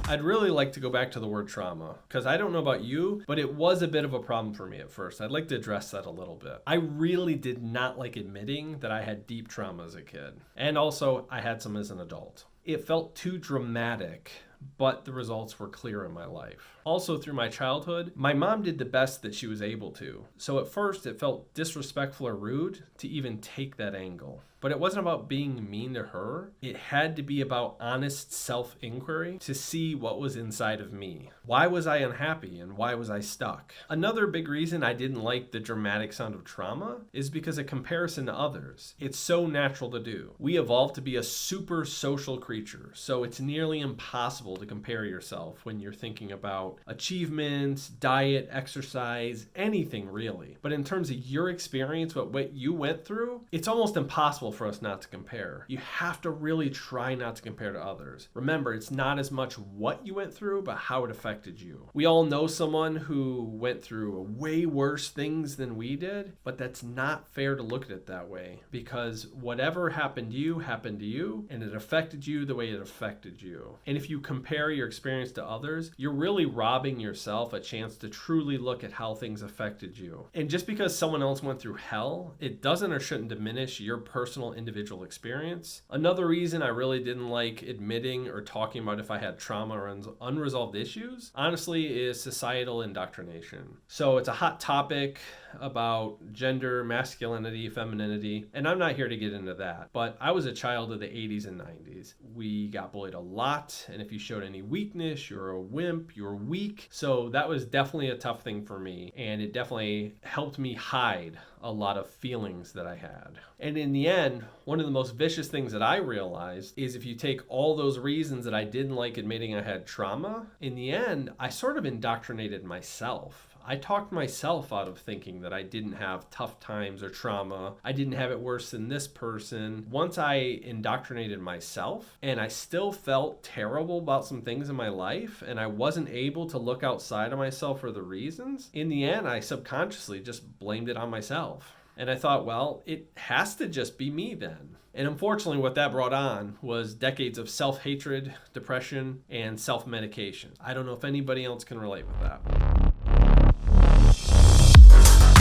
I'd really like to go back to the word trauma, because I don't know about you, but it was a bit of a problem for me at first. I'd like to address that a little bit. I really did not like admitting that I had deep trauma as a kid, and also I had some as an adult. It felt too dramatic, but the results were clear in my life. Also, through my childhood, my mom did the best that she was able to. So at first, it felt disrespectful or rude to even take that angle. But it wasn't about being mean to her. It had to be about honest self-inquiry to see what was inside of me. Why was I unhappy and why was I stuck? Another big reason I didn't like the dramatic sound of trauma is because of comparison to others. It's so natural to do. We evolved to be a super social creature, so it's nearly impossible to compare yourself when you're thinking about achievements, diet, exercise, anything really. But in terms of your experience, what you went through, it's almost impossible for us not to compare. You have to really try not to compare to others. Remember, it's not as much what you went through, but how it affected you. We all know someone who went through way worse things than we did, but that's not fair to look at it that way, because whatever happened to you, and it affected you the way it affected you. And if you compare your experience to others, you're really robbing yourself a chance to truly look at how things affected you. And just because someone else went through hell, it doesn't or shouldn't diminish your personal individual experience. Another reason I really didn't like admitting or talking about if I had trauma or unresolved issues, honestly, is societal indoctrination. So it's a hot topic about gender, masculinity, femininity, and I'm not here to get into that, but I was a child of the 80s and 90s. We got bullied a lot, and if you showed any weakness, you're a wimp, you're weak. So that was definitely a tough thing for me, and it definitely helped me hide a lot of feelings that I had. And in the end, one of the most vicious things that I realized is if you take all those reasons that I didn't like admitting I had trauma, in the end, I sort of indoctrinated myself. I talked myself out of thinking that I didn't have tough times or trauma. I didn't have it worse than this person. Once I indoctrinated myself and I still felt terrible about some things in my life and I wasn't able to look outside of myself for the reasons, in the end, I subconsciously just blamed it on myself. And I thought, well, it has to just be me then. And unfortunately, what that brought on was decades of self-hatred, depression, and self-medication. I don't know if anybody else can relate with that.